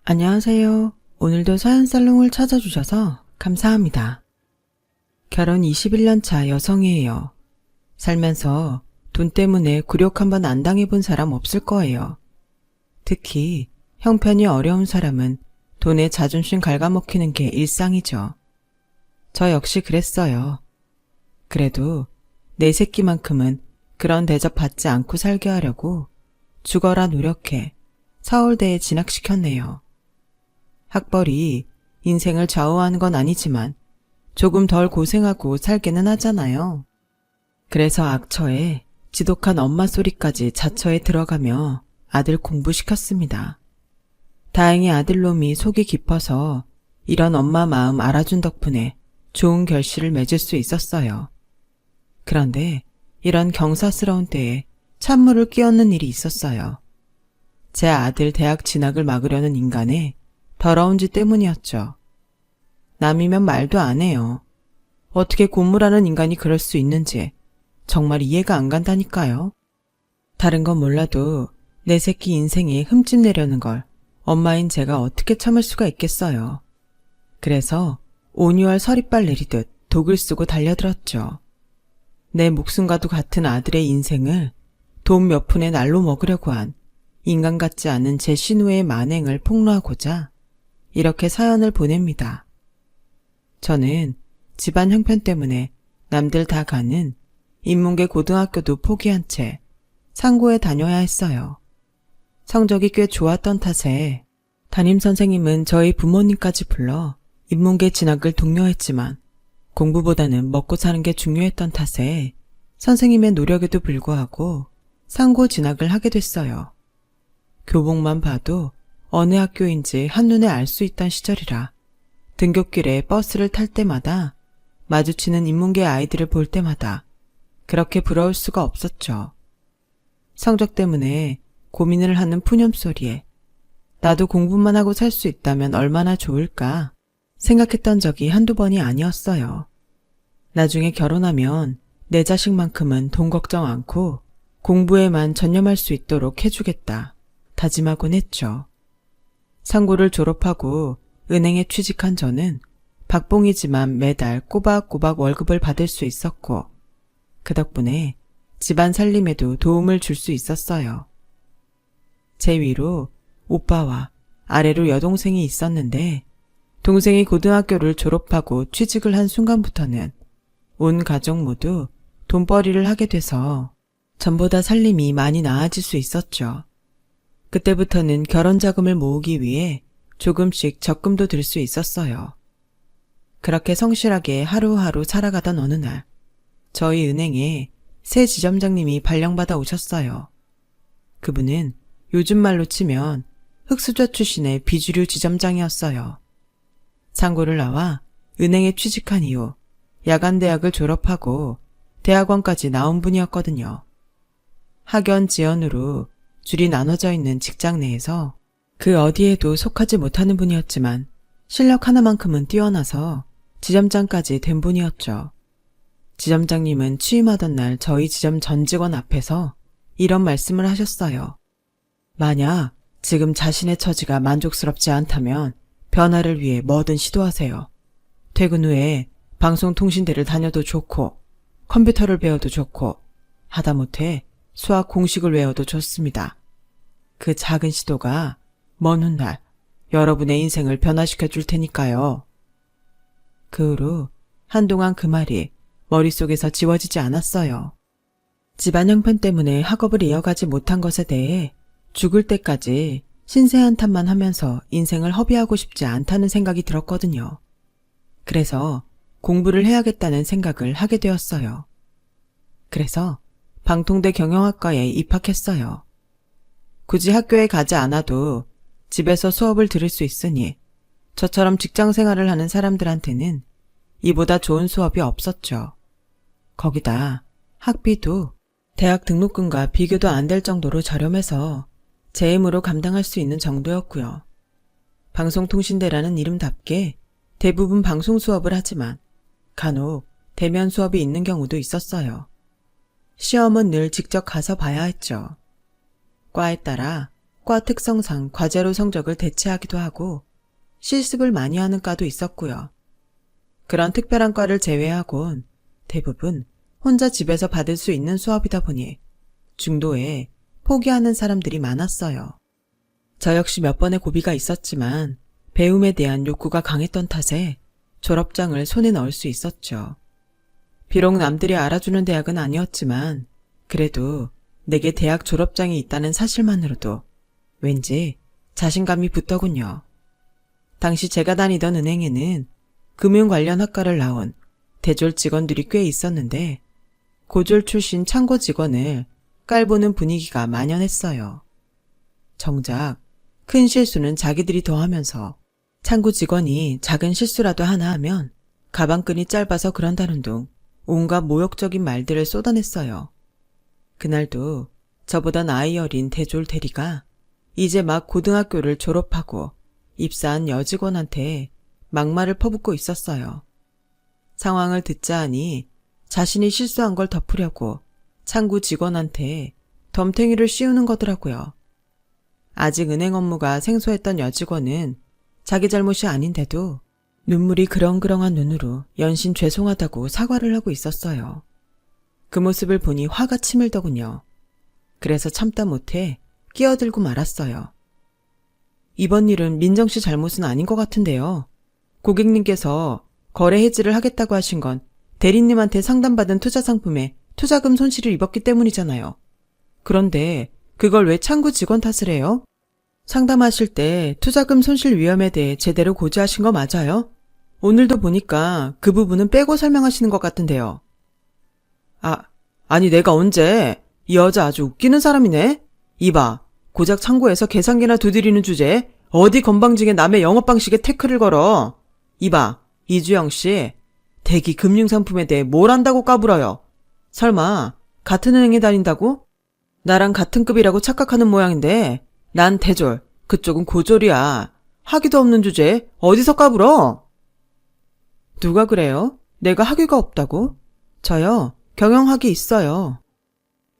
안녕하세요. 오늘도 서연살롱을 찾아주셔서 감사합니다. 결혼 21년 차 여성이에요. 살면서 돈 때문에 굴욕 한번 안 당해본 사람 없을 거예요. 특히 형편이 어려운 사람은 돈에 자존심 갉아먹히는 게 일상이죠. 저 역시 그랬어요. 그래도 내 새끼만큼은 그런 대접 받지 않고 살게 하려고 죽어라 노력해 서울대에 진학시켰네요. 학벌이 인생을 좌우하는 건 아니지만 조금 덜 고생하고 살기는 하잖아요. 그래서 악처에 지독한 엄마 소리까지 자처에 들어가며 아들 공부시켰습니다. 다행히 아들놈이 속이 깊어서 이런 엄마 마음 알아준 덕분에 좋은 결실을 맺을 수 있었어요. 그런데 이런 경사스러운 때에 찬물을 끼얹는 일이 있었어요. 제 아들 대학 진학을 막으려는 인간의 더러운 짓 때문이었죠. 남이면 말도 안 해요. 어떻게 고무라는 인간이 그럴 수 있는지 정말 이해가 안 간다니까요. 다른 건 몰라도 내 새끼 인생에 흠집 내려는 걸 엄마인 제가 어떻게 참을 수가 있겠어요. 그래서 온유할 서리빨 내리듯 독을 쓰고 달려들었죠. 내 목숨과도 같은 아들의 인생을 돈 몇 푼에 날로 먹으려고 한 인간 같지 않은 제 신우의 만행을 폭로하고자 이렇게 사연을 보냅니다. 저는 집안 형편 때문에 남들 다 가는 인문계 고등학교도 포기한 채 상고에 다녀야 했어요. 성적이 꽤 좋았던 탓에 담임선생님은 저희 부모님까지 불러 인문계 진학을 독려했지만 공부보다는 먹고 사는 게 중요했던 탓에 선생님의 노력에도 불구하고 상고 진학을 하게 됐어요. 교복만 봐도 어느 학교인지 한눈에 알 수 있던 시절이라 등굣길에 버스를 탈 때마다 마주치는 인문계 아이들을 볼 때마다 그렇게 부러울 수가 없었죠. 성적 때문에 고민을 하는 푸념소리에 나도 공부만 하고 살 수 있다면 얼마나 좋을까 생각했던 적이 한두 번이 아니었어요. 나중에 결혼하면 내 자식만큼은 돈 걱정 않고 공부에만 전념할 수 있도록 해주겠다 다짐하곤 했죠. 상고를 졸업하고 은행에 취직한 저는 박봉이지만 매달 꼬박꼬박 월급을 받을 수 있었고 그 덕분에 집안 살림에도 도움을 줄 수 있었어요. 제 위로 오빠와 아래로 여동생이 있었는데 동생이 고등학교를 졸업하고 취직을 한 순간부터는 온 가족 모두 돈벌이를 하게 돼서 전보다 살림이 많이 나아질 수 있었죠. 그때부터는 결혼 자금을 모으기 위해 조금씩 적금도 들 수 있었어요. 그렇게 성실하게 하루하루 살아가던 어느 날 저희 은행에 새 지점장님이 발령받아 오셨어요. 그분은 요즘 말로 치면 흑수저 출신의 비주류 지점장이었어요. 상고를 나와 은행에 취직한 이후 야간대학을 졸업하고 대학원까지 나온 분이었거든요. 학연 지연으로 줄이 나눠져 있는 직장 내에서 그 어디에도 속하지 못하는 분이었지만 실력 하나만큼은 뛰어나서 지점장까지 된 분이었죠. 지점장님은 취임하던 날 저희 지점 전 직원 앞에서 이런 말씀을 하셨어요. 만약 지금 자신의 처지가 만족스럽지 않다면 변화를 위해 뭐든 시도하세요. 퇴근 후에 방송통신대를 다녀도 좋고 컴퓨터를 배워도 좋고 하다못해 수학 공식을 외워도 좋습니다. 그 작은 시도가 먼 훗날 여러분의 인생을 변화시켜 줄 테니까요. 그 후로 한동안 그 말이 머릿속에서 지워지지 않았어요. 집안 형편 때문에 학업을 이어가지 못한 것에 대해 죽을 때까지 신세한탄만 하면서 인생을 허비하고 싶지 않다는 생각이 들었거든요. 그래서 공부를 해야겠다는 생각을 하게 되었어요. 그래서 방통대 경영학과에 입학했어요. 굳이 학교에 가지 않아도 집에서 수업을 들을 수 있으니 저처럼 직장 생활을 하는 사람들한테는 이보다 좋은 수업이 없었죠. 거기다 학비도 대학 등록금과 비교도 안 될 정도로 저렴해서 제 힘으로 감당할 수 있는 정도였고요. 방송통신대라는 이름답게 대부분 방송 수업을 하지만 간혹 대면 수업이 있는 경우도 있었어요. 시험은 늘 직접 가서 봐야 했죠. 과에 따라 과 특성상 과제로 성적을 대체하기도 하고 실습을 많이 하는 과도 있었고요. 그런 특별한 과를 제외하곤 대부분 혼자 집에서 받을 수 있는 수업이다 보니 중도에 포기하는 사람들이 많았어요. 저 역시 몇 번의 고비가 있었지만 배움에 대한 욕구가 강했던 탓에 졸업장을 손에 넣을 수 있었죠. 비록 남들이 알아주는 대학은 아니었지만 그래도 내게 대학 졸업장이 있다는 사실만으로도 왠지 자신감이 붙더군요. 당시 제가 다니던 은행에는 금융 관련 학과를 나온 대졸 직원들이 꽤 있었는데 고졸 출신 창고 직원을 깔보는 분위기가 만연했어요. 정작 큰 실수는 자기들이 더하면서 창구 직원이 작은 실수라도 하나 하면 가방끈이 짧아서 그런다는 둥 온갖 모욕적인 말들을 쏟아냈어요. 그날도 저보다 나이 어린 대졸 대리가 이제 막 고등학교를 졸업하고 입사한 여직원한테 막말을 퍼붓고 있었어요. 상황을 듣자 하니 자신이 실수한 걸 덮으려고 창구 직원한테 덤탱이를 씌우는 거더라고요. 아직 은행 업무가 생소했던 여직원은 자기 잘못이 아닌데도 눈물이 그렁그렁한 눈으로 연신 죄송하다고 사과를 하고 있었어요. 그 모습을 보니 화가 치밀더군요. 그래서 참다 못해 끼어들고 말았어요. 이번 일은 민정씨 잘못은 아닌 것 같은데요. 고객님께서 거래 해지를 하겠다고 하신 건 대리님한테 상담받은 투자 상품에 투자금 손실을 입었기 때문이잖아요. 그런데 그걸 왜 창구 직원 탓을 해요? 상담하실 때 투자금 손실 위험에 대해 제대로 고지하신 거 맞아요? 오늘도 보니까 그 부분은 빼고 설명하시는 것 같은데요. 아니 내가 언제? 이 여자 아주 웃기는 사람이네? 이봐, 고작 창고에서 계산기나 두드리는 주제에 어디 건방지게 남의 영업 방식에 태클을 걸어. 이봐, 이주영 씨, 대기 금융상품에 대해 뭘 안다고 까불어요? 설마 같은 은행에 다닌다고? 나랑 같은 급이라고 착각하는 모양인데 난 대졸, 그쪽은 고졸이야. 학위도 없는 주제에 어디서 까불어? 누가 그래요? 내가 학위가 없다고? 저요, 경영학이 있어요.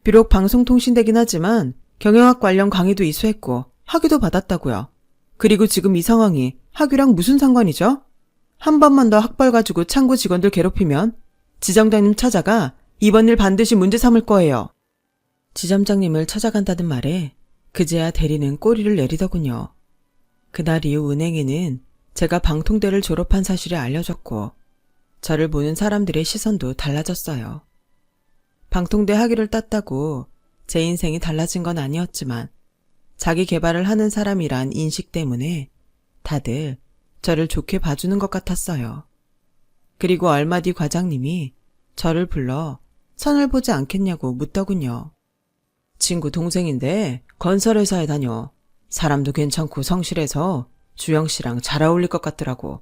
비록 방송통신대긴 하지만 경영학 관련 강의도 이수했고 학위도 받았다고요. 그리고 지금 이 상황이 학위랑 무슨 상관이죠? 한 번만 더 학벌 가지고 창구 직원들 괴롭히면 지점장님 찾아가 이번 일 반드시 문제 삼을 거예요. 지점장님을 찾아간다는 말에 그제야 대리는 꼬리를 내리더군요. 그날 이후 은행에는 제가 방통대를 졸업한 사실이 알려졌고 저를 보는 사람들의 시선도 달라졌어요. 방통대 학위를 땄다고 제 인생이 달라진 건 아니었지만 자기 개발을 하는 사람이란 인식 때문에 다들 저를 좋게 봐주는 것 같았어요. 그리고 얼마 뒤 과장님이 저를 불러 선을 보지 않겠냐고 묻더군요. 친구 동생인데 건설회사에 다녀. 사람도 괜찮고 성실해서 주영씨랑 잘 어울릴 것 같더라고.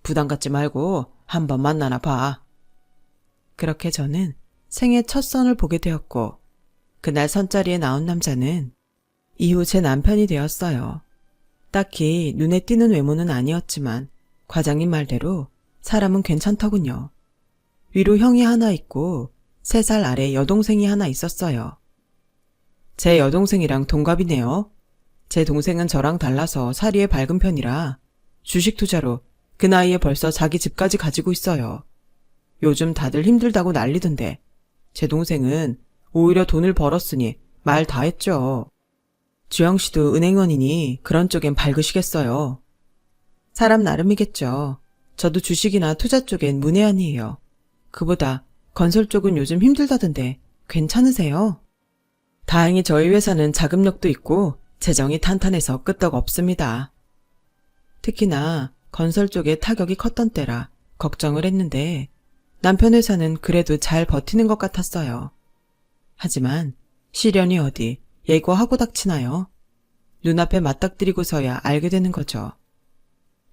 부담 갖지 말고 한번 만나나 봐. 그렇게 저는 생애 첫 선을 보게 되었고 그날 선자리에 나온 남자는 이후 제 남편이 되었어요. 딱히 눈에 띄는 외모는 아니었지만 과장님 말대로 사람은 괜찮더군요. 위로 형이 하나 있고 3살 아래 여동생이 하나 있었어요. 제 여동생이랑 동갑이네요. 제 동생은 저랑 달라서 사리에 밝은 편이라 주식 투자로 그 나이에 벌써 자기 집까지 가지고 있어요. 요즘 다들 힘들다고 난리던데 제 동생은 오히려 돈을 벌었으니 말 다 했죠. 주영씨도 은행원이니 그런 쪽엔 밝으시겠어요. 사람 나름이겠죠. 저도 주식이나 투자 쪽엔 문외한이에요. 그보다 건설 쪽은 요즘 힘들다던데 괜찮으세요? 다행히 저희 회사는 자금력도 있고 재정이 탄탄해서 끄떡 없습니다. 특히나 건설 쪽에 타격이 컸던 때라 걱정을 했는데 남편 회사는 그래도 잘 버티는 것 같았어요. 하지만 시련이 어디 예고하고 닥치나요? 눈앞에 맞닥뜨리고서야 알게 되는 거죠.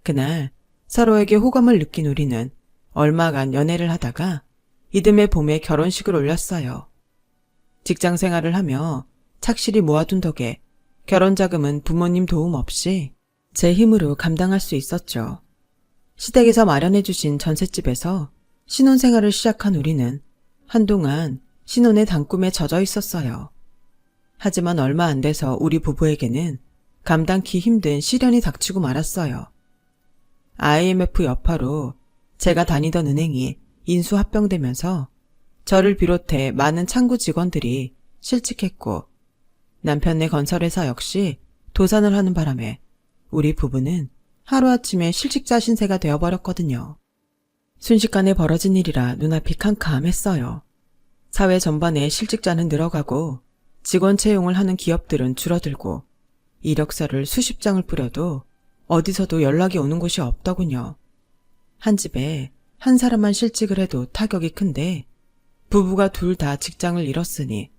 그날 서로에게 호감을 느낀 우리는 얼마간 연애를 하다가 이듬해 봄에 결혼식을 올렸어요. 직장 생활을 하며 착실히 모아둔 덕에 결혼 자금은 부모님 도움 없이 제 힘으로 감당할 수 있었죠. 시댁에서 마련해 주신 전셋집에서 신혼생활을 시작한 우리는 한동안 신혼의 단꿈에 젖어 있었어요. 하지만 얼마 안 돼서 우리 부부에게는 감당키 힘든 시련이 닥치고 말았어요. IMF 여파로 제가 다니던 은행이 인수합병되면서 저를 비롯해 많은 창구 직원들이 실직했고 남편네 건설회사 역시 도산을 하는 바람에 우리 부부는 하루아침에 실직자 신세가 되어버렸거든요. 순식간에 벌어진 일이라 눈앞이 캄캄했어요. 사회 전반에 실직자는 늘어가고 직원 채용을 하는 기업들은 줄어들고 이력서를 수십 장을 뿌려도 어디서도 연락이 오는 곳이 없더군요. 한 집에 한 사람만 실직을 해도 타격이 큰데 부부가 둘 다 직장을 잃었으니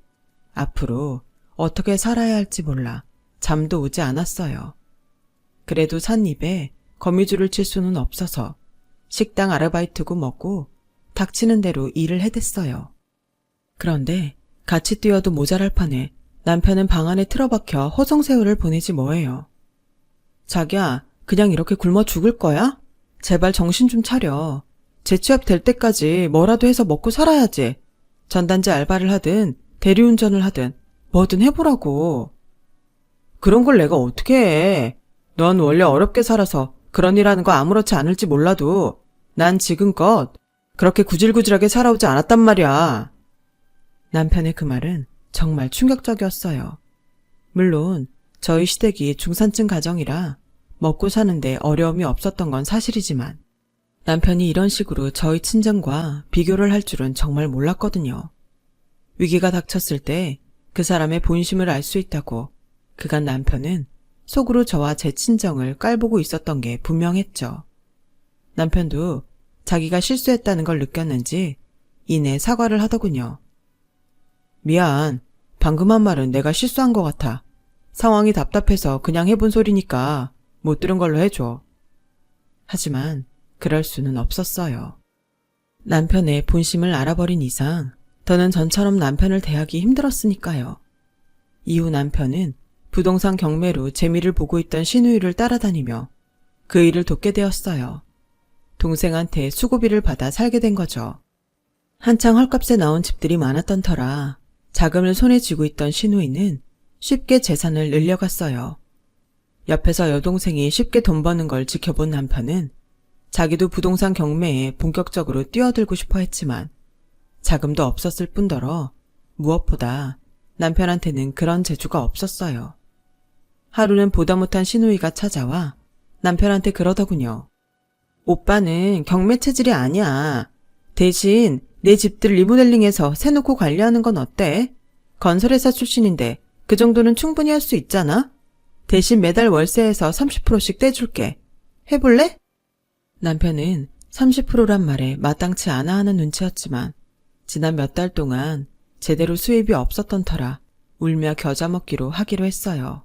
앞으로 어떻게 살아야 할지 몰라 잠도 오지 않았어요. 그래도 삿입에 거미줄을 칠 수는 없어서 식당 아르바이트고 뭐고 닥치는 대로 일을 해댔어요. 그런데 같이 뛰어도 모자랄 판에 남편은 방 안에 틀어박혀 허송세월을 보내지 뭐예요. 자기야, 그냥 이렇게 굶어 죽을 거야? 제발 정신 좀 차려. 재취업 될 때까지 뭐라도 해서 먹고 살아야지. 전단지 알바를 하든 대리운전을 하든 뭐든 해보라고. 그런 걸 내가 어떻게 해. 넌 원래 어렵게 살아서 그런 일 하는 거 아무렇지 않을지 몰라도 난 지금껏 그렇게 구질구질하게 살아오지 않았단 말이야. 남편의 그 말은 정말 충격적이었어요. 물론 저희 시댁이 중산층 가정이라 먹고 사는데 어려움이 없었던 건 사실이지만 남편이 이런 식으로 저희 친정과 비교를 할 줄은 정말 몰랐거든요. 위기가 닥쳤을 때 그 사람의 본심을 알 수 있다고 그간 남편은 속으로 저와 제 친정을 깔보고 있었던 게 분명했죠. 남편도 자기가 실수했다는 걸 느꼈는지 이내 사과를 하더군요. 미안. 방금 한 말은 내가 실수한 것 같아. 상황이 답답해서 그냥 해본 소리니까 못 들은 걸로 해줘. 하지만 그럴 수는 없었어요. 남편의 본심을 알아버린 이상 저는 전처럼 남편을 대하기 힘들었으니까요. 이후 남편은 부동산 경매로 재미를 보고 있던 시누이를 따라다니며 그 일을 돕게 되었어요. 동생한테 수고비를 받아 살게 된 거죠. 한창 헐값에 나온 집들이 많았던 터라 자금을 손에 쥐고 있던 시누이는 쉽게 재산을 늘려갔어요. 옆에서 여동생이 쉽게 돈 버는 걸 지켜본 남편은 자기도 부동산 경매에 본격적으로 뛰어들고 싶어 했지만 자금도 없었을 뿐더러 무엇보다 남편한테는 그런 재주가 없었어요. 하루는 보다 못한 시누이가 찾아와 남편한테 그러더군요. 오빠는 경매 체질이 아니야. 대신 내 집들 리모델링해서 새놓고 관리하는 건 어때? 건설회사 출신인데 그 정도는 충분히 할 수 있잖아? 대신 매달 월세에서 30%씩 떼줄게. 해볼래? 남편은 30%란 말에 마땅치 않아 하는 눈치였지만 지난 몇 달 동안 제대로 수입이 없었던 터라 울며 겨자 먹기로 하기로 했어요.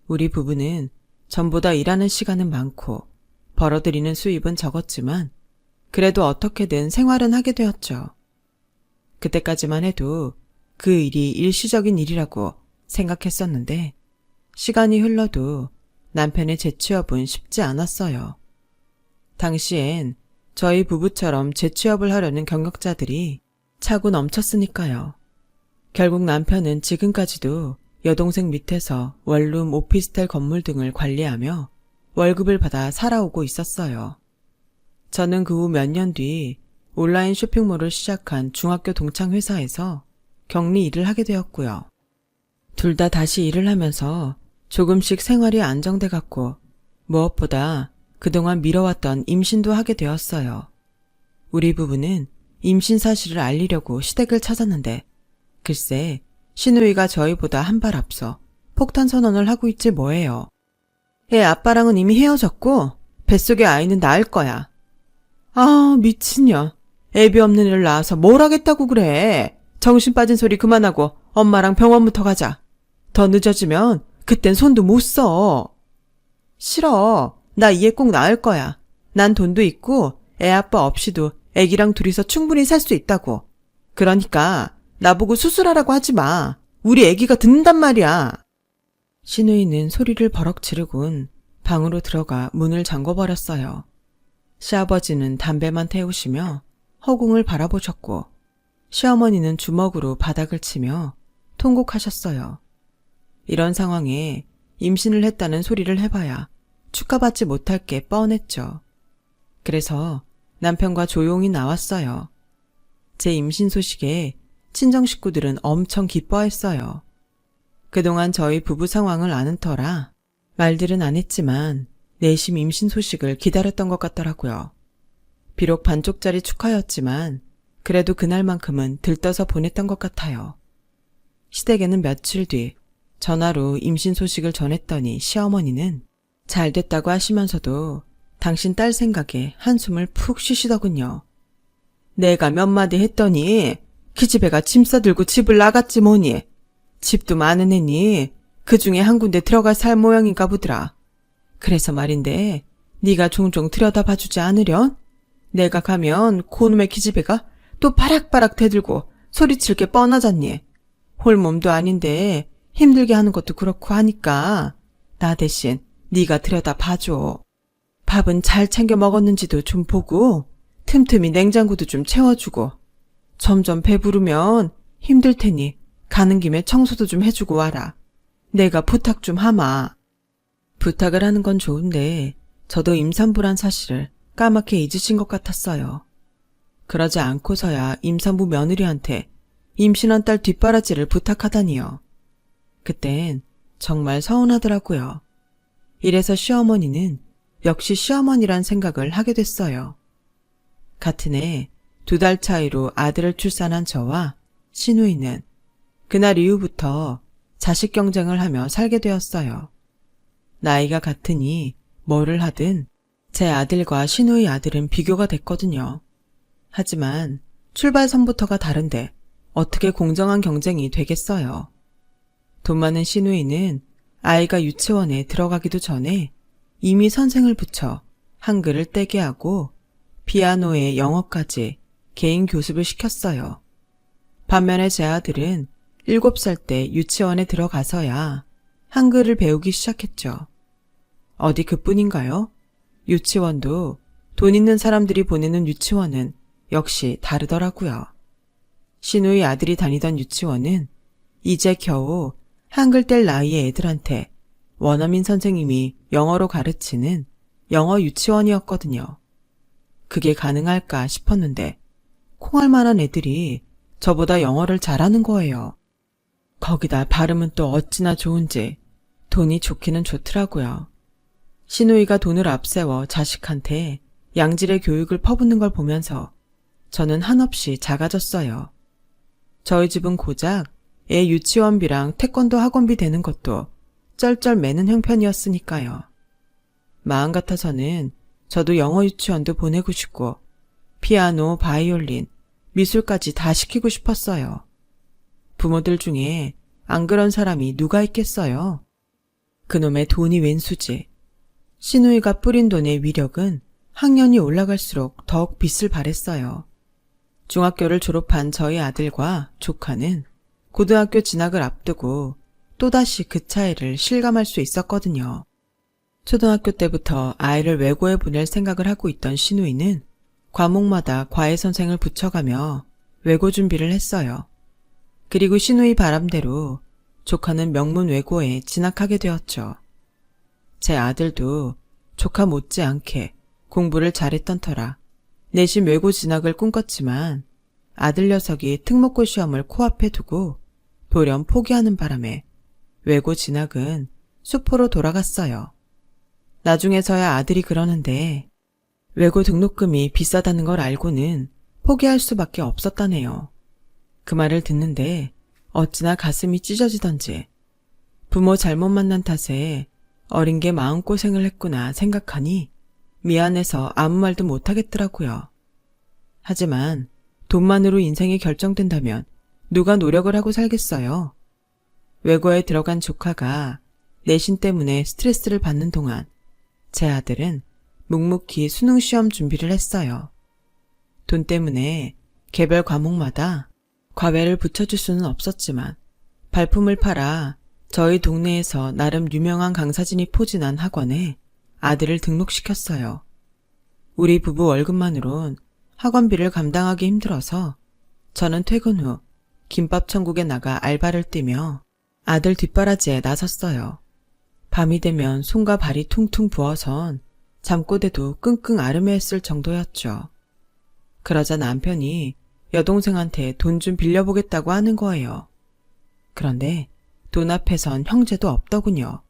우리 부부는 전보다 일하는 시간은 많고 벌어들이는 수입은 적었지만 그래도 어떻게든 생활은 하게 되었죠. 그때까지만 해도 그 일이 일시적인 일이라고 생각했었는데 시간이 흘러도 남편의 재취업은 쉽지 않았어요. 당시엔 저희 부부처럼 재취업을 하려는 경력자들이 차고 넘쳤으니까요. 결국 남편은 지금까지도 여동생 밑에서 원룸 오피스텔 건물 등을 관리하며 월급을 받아 살아오고 있었어요. 저는 그 후 몇 년 뒤 온라인 쇼핑몰을 시작한 중학교 동창 회사에서 격리 일을 하게 되었고요. 둘 다 다시 일을 하면서 조금씩 생활이 안정돼 갔고 무엇보다 그동안 미뤄왔던 임신도 하게 되었어요. 우리 부부는 임신 사실을 알리려고 시댁을 찾았는데 글쎄 시누이가 저희보다 한 발 앞서 폭탄 선언을 하고 있지 뭐예요. 애 아빠랑은 이미 헤어졌고 뱃속의 아이는 낳을 거야. 아 미친년. 애비 없는 애를 낳아서 뭘 하겠다고 그래. 정신 빠진 소리 그만하고 엄마랑 병원부터 가자. 더 늦어지면 그땐 손도 못 써. 싫어. 나 이 애 꼭 낳을 거야. 난 돈도 있고 애 아빠 없이도 애기랑 둘이서 충분히 살 수 있다고. 그러니까 나보고 수술하라고 하지 마. 우리 애기가 듣는단 말이야. 시누이는 소리를 버럭 지르곤 방으로 들어가 문을 잠궈버렸어요. 시아버지는 담배만 태우시며 허공을 바라보셨고 시어머니는 주먹으로 바닥을 치며 통곡하셨어요. 이런 상황에 임신을 했다는 소리를 해봐야 축하받지 못할 게 뻔했죠. 그래서 남편과 조용히 나왔어요. 제 임신 소식에 친정 식구들은 엄청 기뻐했어요. 그동안 저희 부부 상황을 아는 터라 말들은 안 했지만 내심 임신 소식을 기다렸던 것 같더라고요. 비록 반쪽짜리 축하였지만 그래도 그날만큼은 들떠서 보냈던 것 같아요. 시댁에는 며칠 뒤 전화로 임신 소식을 전했더니 시어머니는 잘 됐다고 하시면서도 당신 딸 생각에 한숨을 푹 쉬시더군요. 내가 몇 마디 했더니 기집애가 짐 싸들고 집을 나갔지 뭐니. 집도 많은 애니 그중에 한 군데 들어가 살 모양인가 보더라. 그래서 말인데 네가 종종 들여다봐주지 않으련? 내가 가면 고놈의 기집애가 또 바락바락 대들고 소리칠 게 뻔하잖니. 홀몸도 아닌데 힘들게 하는 것도 그렇고 하니까 나 대신 네가 들여다봐줘. 밥은 잘 챙겨 먹었는지도 좀 보고 틈틈이 냉장고도 좀 채워주고 점점 배부르면 힘들 테니 가는 김에 청소도 좀 해주고 와라. 내가 부탁 좀 하마. 부탁을 하는 건 좋은데 저도 임산부란 사실을 까맣게 잊으신 것 같았어요. 그러지 않고서야 임산부 며느리한테 임신한 딸 뒷바라지를 부탁하다니요. 그땐 정말 서운하더라고요. 이래서 시어머니는 역시 시어머니란 생각을 하게 됐어요. 같은 해 2달 차이로 아들을 출산한 저와 시누이는 그날 이후부터 자식 경쟁을 하며 살게 되었어요. 나이가 같으니 뭐를 하든 제 아들과 시누이 아들은 비교가 됐거든요. 하지만 출발선부터가 다른데 어떻게 공정한 경쟁이 되겠어요. 돈 많은 시누이는 아이가 유치원에 들어가기도 전에 이미 선생을 붙여 한글을 떼게 하고 피아노에 영어까지 개인 교습을 시켰어요. 반면에 제 아들은 7살 때 유치원에 들어가서야 한글을 배우기 시작했죠. 어디 그뿐인가요? 유치원도 돈 있는 사람들이 보내는 유치원은 역시 다르더라고요. 시누이 아들이 다니던 유치원은 이제 겨우 한글 뗄 나이의 애들한테 원어민 선생님이 영어로 가르치는 영어 유치원이었거든요. 그게 가능할까 싶었는데 콩알만한 애들이 저보다 영어를 잘하는 거예요. 거기다 발음은 또 어찌나 좋은지 돈이 좋기는 좋더라고요. 시누이가 돈을 앞세워 자식한테 양질의 교육을 퍼붓는 걸 보면서 저는 한없이 작아졌어요. 저희 집은 고작 애 유치원비랑 태권도 학원비 되는 것도 쩔쩔 매는 형편이었으니까요. 마음 같아서는 저도 영어 유치원도 보내고 싶고 피아노, 바이올린, 미술까지 다 시키고 싶었어요. 부모들 중에 안 그런 사람이 누가 있겠어요? 그놈의 돈이 웬수지. 시누이가 뿌린 돈의 위력은 학년이 올라갈수록 더욱 빛을 발했어요. 중학교를 졸업한 저희 아들과 조카는 고등학교 진학을 앞두고 또다시 그 차이를 실감할 수 있었거든요. 초등학교 때부터 아이를 외고에 보낼 생각을 하고 있던 시누이는 과목마다 과외 선생을 붙여가며 외고 준비를 했어요. 그리고 시누이 바람대로 조카는 명문 외고에 진학하게 되었죠. 제 아들도 조카 못지않게 공부를 잘했던 터라 내신 외고 진학을 꿈꿨지만 아들 녀석이 특목고 시험을 코앞에 두고 돌연 포기하는 바람에 외고 진학은 수포로 돌아갔어요. 나중에서야 아들이 그러는데 외고 등록금이 비싸다는 걸 알고는 포기할 수밖에 없었다네요. 그 말을 듣는데 어찌나 가슴이 찢어지던지 부모 잘못 만난 탓에 어린 게 마음고생을 했구나 생각하니 미안해서 아무 말도 못하겠더라고요. 하지만 돈만으로 인생이 결정된다면 누가 노력을 하고 살겠어요? 외고에 들어간 조카가 내신 때문에 스트레스를 받는 동안 제 아들은 묵묵히 수능 시험 준비를 했어요. 돈 때문에 개별 과목마다 과외를 붙여줄 수는 없었지만 발품을 팔아 저희 동네에서 나름 유명한 강사진이 포진한 학원에 아들을 등록시켰어요. 우리 부부 월급만으론 학원비를 감당하기 힘들어서 저는 퇴근 후 김밥 천국에 나가 알바를 뛰며 아들 뒷바라지에 나섰어요. 밤이 되면 손과 발이 퉁퉁 부어선 잠꼬대도 끙끙 앓으며 했을 정도였죠. 그러자 남편이 여동생한테 돈 좀 빌려보겠다고 하는 거예요. 그런데 돈 앞에선 형제도 없더군요.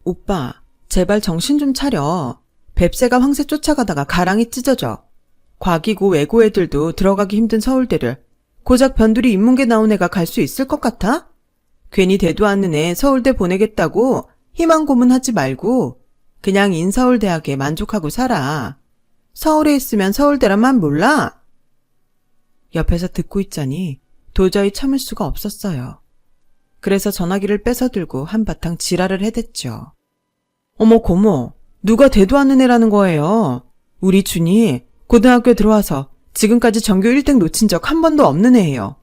오빠, 제발 정신 좀 차려. 뱁새가 황새 쫓아가다가 가랑이 찢어져. 과기고 외고 애들도 들어가기 힘든 서울대를 고작 변두리 인문계 나온 애가 갈 수 있을 것 같아? 괜히 대도 않는 애 서울대 보내겠다고 희망 고문하지 말고 그냥 인서울대학에 만족하고 살아. 서울에 있으면 서울대란만 몰라? 옆에서 듣고 있자니 도저히 참을 수가 없었어요. 그래서 전화기를 뺏어 들고 한바탕 지랄을 해댔죠. 어머 고모, 누가 대도 않는 애라는 거예요. 우리 준이 고등학교 들어와서 지금까지 전교 1등 놓친 적 한 번도 없는 애예요.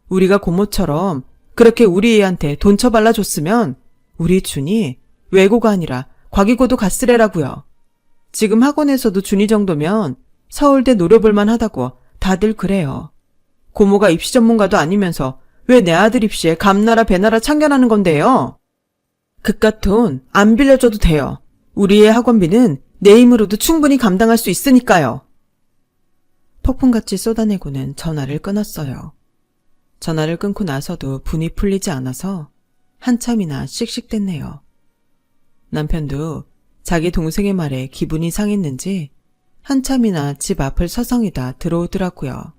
우리가 고모처럼 그렇게 우리 애한테 돈 쳐발라줬으면 우리 준이 외고가 아니라 과기고도 갔을 애라고요. 지금 학원에서도 준이 정도면 서울대 노려볼만 하다고 다들 그래요. 고모가 입시 전문가도 아니면서 왜 내 아들 입시에 감나라 배나라 참견하는 건데요? 그깟 돈 안 빌려줘도 돼요. 우리의 학원비는 내 힘으로도 충분히 감당할 수 있으니까요. 폭풍같이 쏟아내고는 전화를 끊었어요. 전화를 끊고 나서도 분이 풀리지 않아서 한참이나 씩씩댔네요. 남편도 자기 동생의 말에 기분이 상했는지 한참이나 집 앞을 서성이다 들어오더라고요.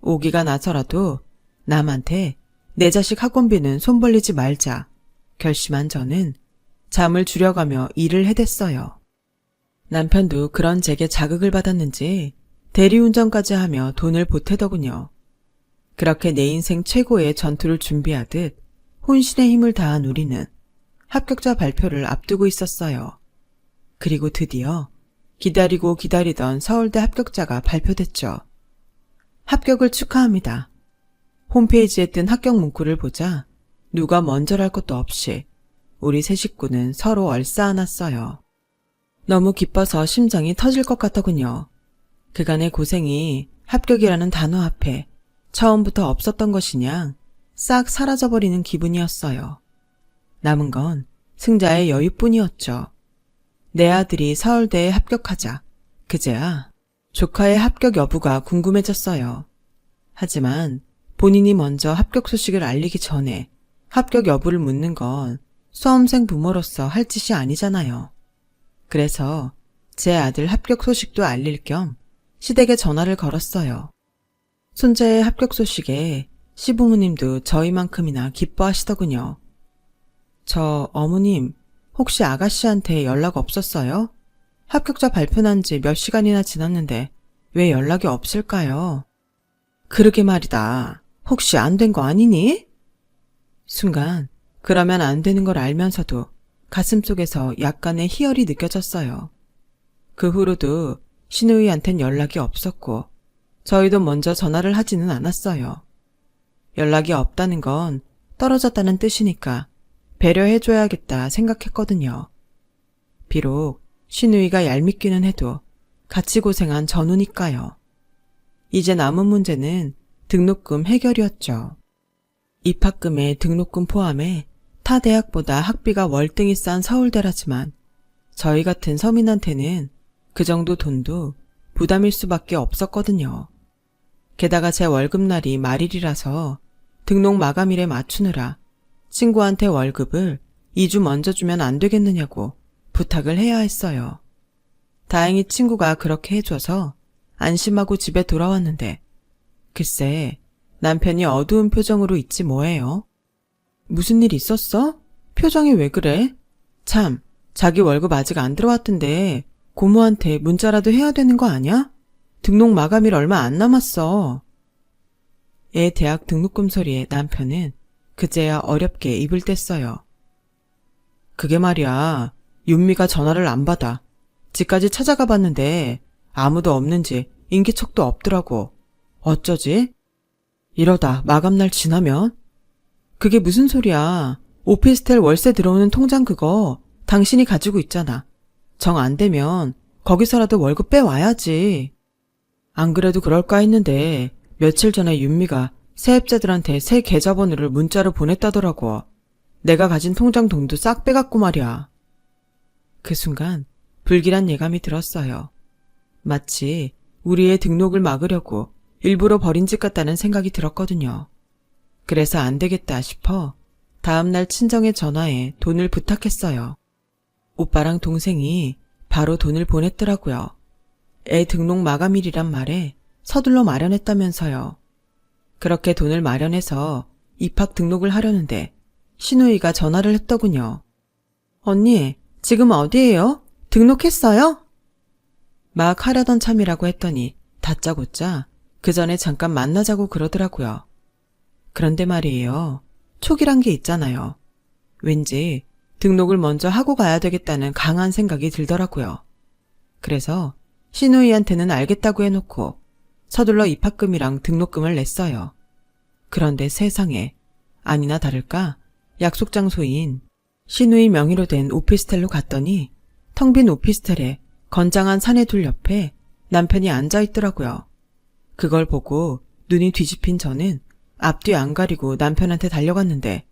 오기가 나서라도 남한테 내 자식 학원비는 손 벌리지 말자 결심한 저는 잠을 줄여가며 일을 해댔어요. 남편도 그런 제게 자극을 받았는지 대리운전까지 하며 돈을 보태더군요. 그렇게 내 인생 최고의 전투를 준비하듯 혼신의 힘을 다한 우리는 합격자 발표를 앞두고 있었어요. 그리고 드디어 기다리고 기다리던 서울대 합격자가 발표됐죠. 합격을 축하합니다. 홈페이지에 뜬 합격 문구를 보자 누가 먼저랄 것도 없이 우리 세 식구는 서로 얼싸안았어요. 너무 기뻐서 심장이 터질 것 같더군요. 그간의 고생이 합격이라는 단어 앞에 처음부터 없었던 것이냐 싹 사라져버리는 기분이었어요. 남은 건 승자의 여유뿐이었죠. 내 아들이 서울대에 합격하자 그제야 조카의 합격 여부가 궁금해졌어요. 하지만 본인이 먼저 합격 소식을 알리기 전에 합격 여부를 묻는 건 수험생 부모로서 할 짓이 아니잖아요. 그래서 제 아들 합격 소식도 알릴 겸 시댁에 전화를 걸었어요. 손자의 합격 소식에 시부모님도 저희만큼이나 기뻐하시더군요. 저 어머님, 혹시 아가씨한테 연락 없었어요? 합격자 발표 난 지 몇 시간이나 지났는데 왜 연락이 없을까요? 그러게 말이다. 혹시 안 된 거 아니니? 순간 그러면 안 되는 걸 알면서도 가슴속에서 약간의 희열이 느껴졌어요. 그 후로도 신우이한텐 연락이 없었고 저희도 먼저 전화를 하지는 않았어요. 연락이 없다는 건 떨어졌다는 뜻이니까 배려해줘야겠다 생각했거든요. 비록 신우이가 얄밉기는 해도 같이 고생한 전우니까요. 이제 남은 문제는 등록금 해결이었죠. 입학금에 등록금 포함해 타 대학보다 학비가 월등히 싼 서울대라지만 저희 같은 서민한테는 그 정도 돈도 부담일 수밖에 없었거든요. 게다가 제 월급날이 말일이라서 등록 마감일에 맞추느라 친구한테 월급을 2주 먼저 주면 안 되겠느냐고 부탁을 해야 했어요. 다행히 친구가 그렇게 해줘서 안심하고 집에 돌아왔는데 글쎄 남편이 어두운 표정으로 있지 뭐예요. 무슨 일 있었어? 표정이 왜 그래? 참, 자기 월급 아직 안 들어왔던데 고모한테 문자라도 해야 되는 거 아니야? 등록 마감일 얼마 안 남았어. 애 대학 등록금 소리에 남편은 그제야 어렵게 입을 뗐어요. 그게 말이야, 윤미가 전화를 안 받아. 집까지 찾아가 봤는데 아무도 없는지 인기척도 없더라고. 어쩌지? 이러다 마감날 지나면? 그게 무슨 소리야. 오피스텔 월세 들어오는 통장 그거 당신이 가지고 있잖아. 정 안 되면 거기서라도 월급 빼와야지. 안 그래도 그럴까 했는데 며칠 전에 윤미가 세입자들한테 새 계좌번호를 문자로 보냈다더라고. 내가 가진 통장 돈도 싹 빼갔고 말이야. 그 순간 불길한 예감이 들었어요. 마치 우리의 등록을 막으려고 일부러 버린 짓 같다는 생각이 들었거든요. 그래서 안 되겠다 싶어 다음날 친정에 전화해 돈을 부탁했어요. 오빠랑 동생이 바로 돈을 보냈더라고요. 애 등록 마감일이란 말에 서둘러 마련했다면서요. 그렇게 돈을 마련해서 입학 등록을 하려는데 신우이가 전화를 했더군요. 언니, 지금 어디예요? 등록했어요? 막 하려던 참이라고 했더니 다짜고짜 그 전에 잠깐 만나자고 그러더라고요. 그런데 말이에요. 촉이란 게 있잖아요. 왠지 등록을 먼저 하고 가야 되겠다는 강한 생각이 들더라고요. 그래서 신우이한테는 알겠다고 해놓고 서둘러 입학금이랑 등록금을 냈어요. 그런데 세상에 아니나 다를까 약속 장소인 신우이 명의로 된 오피스텔로 갔더니 텅 빈 오피스텔에 건장한 사내둘 옆에 남편이 앉아있더라고요. 그걸 보고 눈이 뒤집힌 저는 앞뒤 안 가리고 남편한테 달려갔는데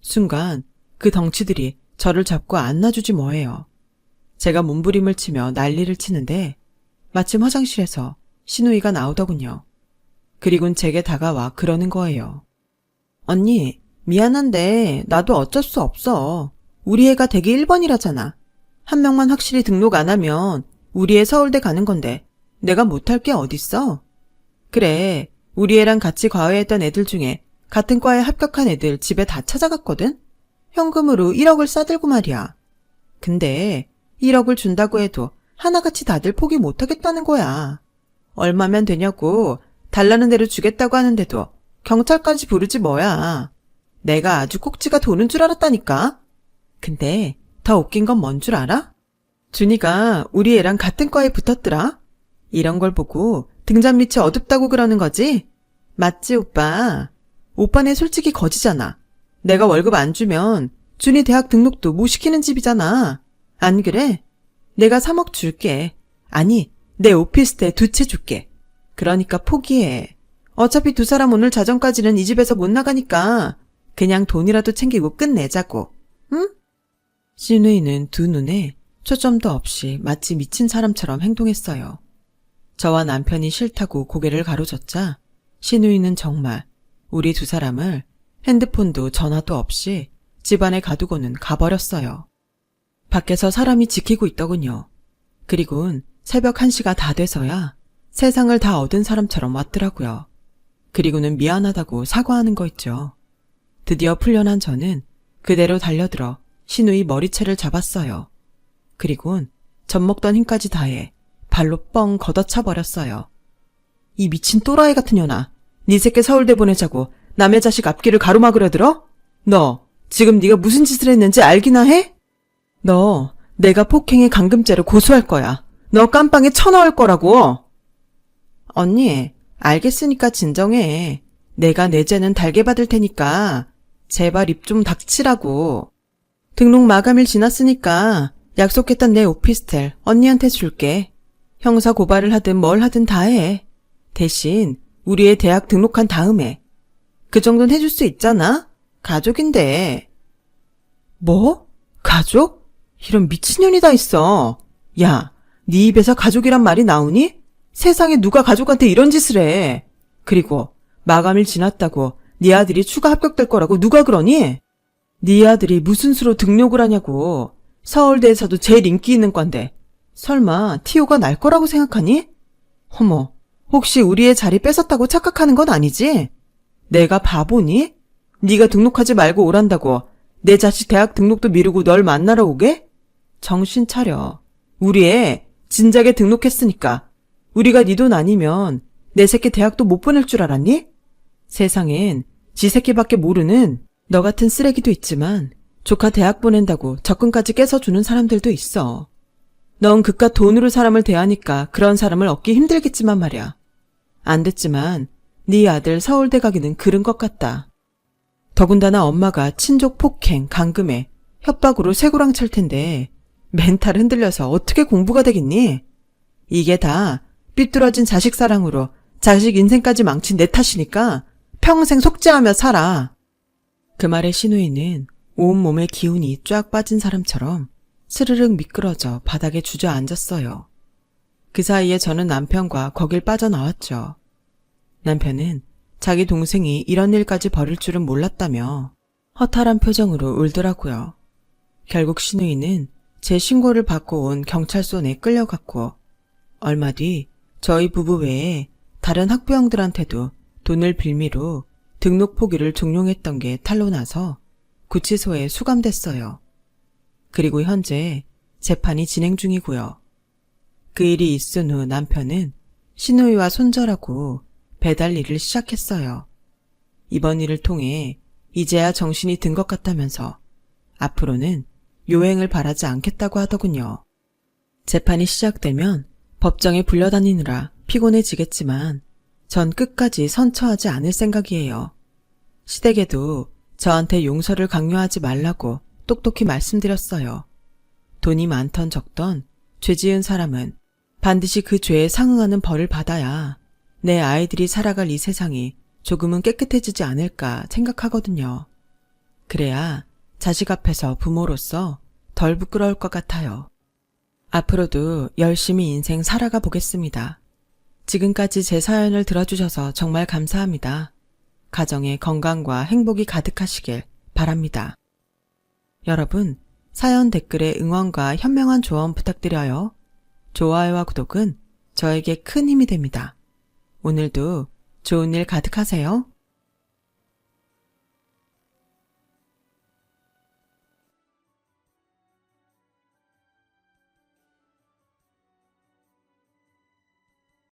순간 그 덩치들이 저를 잡고 안아주지 뭐예요. 제가 몸부림을 치며 난리를 치는데 마침 화장실에서 신우이가 나오더군요. 그리곤 제게 다가와 그러는 거예요. 언니, 미안한데 나도 어쩔 수 없어. 우리 애가 대기 1번이라잖아. 한 명만 확실히 등록 안 하면 우리 애 서울대 가는 건데 내가 못할 게 어딨어? 그래, 우리 애랑 같이 과외했던 애들 중에 같은 과에 합격한 애들 집에 다 찾아갔거든? 현금으로 1억을 싸들고 말이야. 근데 1억을 준다고 해도 하나같이 다들 포기 못하겠다는 거야. 얼마면 되냐고 달라는 대로 주겠다고 하는데도 경찰까지 부르지 뭐야. 내가 아주 꼭지가 도는 줄 알았다니까. 근데 더 웃긴 건 뭔 줄 알아? 준이가 우리 애랑 같은 과에 붙었더라. 이런 걸 보고 등잔 밑이 어둡다고 그러는 거지? 맞지 오빠? 오빠네 솔직히 거지잖아. 내가 월급 안 주면 준이 대학 등록도 못 시키는 집이잖아. 안 그래? 내가 3억 줄게. 아니, 내 오피스텔 2채 줄게. 그러니까 포기해. 어차피 두 사람 오늘 자정까지는 이 집에서 못 나가니까 그냥 돈이라도 챙기고 끝내자고. 응? 신우이는 두 눈에 초점도 없이 마치 미친 사람처럼 행동했어요. 저와 남편이 싫다고 고개를 가로젓자 신우이는 정말 우리 두 사람을 핸드폰도 전화도 없이 집안에 가두고는 가버렸어요. 밖에서 사람이 지키고 있더군요. 그리곤 새벽 1시가 다 돼서야 세상을 다 얻은 사람처럼 왔더라고요. 그리고는 미안하다고 사과하는 거 있죠. 드디어 풀려난 저는 그대로 달려들어 신우이 머리채를 잡았어요. 그리곤 젖먹던 힘까지 다해 발로 뻥 걷어차 버렸어요. 이 미친 또라이 같은 년아, 네 새끼 서울대 보내자고 남의 자식 앞길을 가로막으려 들어? 너 지금 네가 무슨 짓을 했는지 알기나 해? 너 내가 폭행의 감금죄로 고소할 거야. 너 깜빵에 쳐넣을 거라고. 언니, 알겠으니까 진정해. 내가 내 죄는 달게 받을 테니까 제발 입 좀 닥치라고. 등록 마감일 지났으니까 약속했던 내 오피스텔 언니한테 줄게. 형사 고발을 하든 뭘 하든 다 해. 대신 우리 애 대학 등록한 다음에. 그 정도는 해줄 수 있잖아? 가족인데. 뭐? 가족? 이런 미친년이 다 있어. 야, 네 입에서 가족이란 말이 나오니? 세상에 누가 가족한테 이런 짓을 해. 그리고 마감일 지났다고 네 아들이 추가 합격될 거라고 누가 그러니? 네 아들이 무슨 수로 등록을 하냐고. 서울대에서도 제일 인기 있는 과인데 설마 티오가 날 거라고 생각하니? 어머, 혹시 우리의 자리 뺏었다고 착각하는 건 아니지? 내가 바보니? 네가 등록하지 말고 오란다고 내 자식 대학 등록도 미루고 널 만나러 오게? 정신 차려. 우리 애 진작에 등록했으니까 우리가 네 돈 아니면 내 새끼 대학도 못 보낼 줄 알았니? 세상엔 지 새끼밖에 모르는 너 같은 쓰레기도 있지만 조카 대학 보낸다고 적금까지 깨서주는 사람들도 있어. 넌 그깟 돈으로 사람을 대하니까 그런 사람을 얻기 힘들겠지만 말이야. 안 됐지만 네 아들 서울대 가기는 그른 것 같다. 더군다나 엄마가 친족 폭행, 감금에 협박으로 쇠고랑 찰 텐데 멘탈 흔들려서 어떻게 공부가 되겠니? 이게 다 삐뚤어진 자식 사랑으로 자식 인생까지 망친 내 탓이니까 평생 속죄하며 살아. 그 말에 신우이는 온몸의 기운이 쫙 빠진 사람처럼 스르륵 미끄러져 바닥에 주저앉았어요. 그 사이에 저는 남편과 거길 빠져나왔죠. 남편은 자기 동생이 이런 일까지 벌일 줄은 몰랐다며 허탈한 표정으로 울더라고요. 결국 신우이는 제 신고를 받고 온 경찰서 내 끌려갔고 얼마 뒤 저희 부부 외에 다른 학부형들한테도 돈을 빌미로 등록 포기를 종용했던 게 탄로나서 구치소에 수감됐어요. 그리고 현재 재판이 진행 중이고요. 그 일이 있은 후 남편은 신우이와 손절하고 배달 일을 시작했어요. 이번 일을 통해 이제야 정신이 든 것 같다면서 앞으로는 요행을 바라지 않겠다고 하더군요. 재판이 시작되면 법정에 불려다니느라 피곤해지겠지만 전 끝까지 선처하지 않을 생각이에요. 시댁에도 저한테 용서를 강요하지 말라고 똑똑히 말씀드렸어요. 돈이 많던 적던 죄 지은 사람은 반드시 그 죄에 상응하는 벌을 받아야 내 아이들이 살아갈 이 세상이 조금은 깨끗해지지 않을까 생각하거든요. 그래야 자식 앞에서 부모로서 덜 부끄러울 것 같아요. 앞으로도 열심히 인생 살아가 보겠습니다. 지금까지 제 사연을 들어주셔서 정말 감사합니다. 가정에 건강과 행복이 가득하시길 바랍니다. 여러분, 사연 댓글에 응원과 현명한 조언 부탁드려요. 좋아요와 구독은 저에게 큰 힘이 됩니다. 오늘도 좋은 일 가득하세요.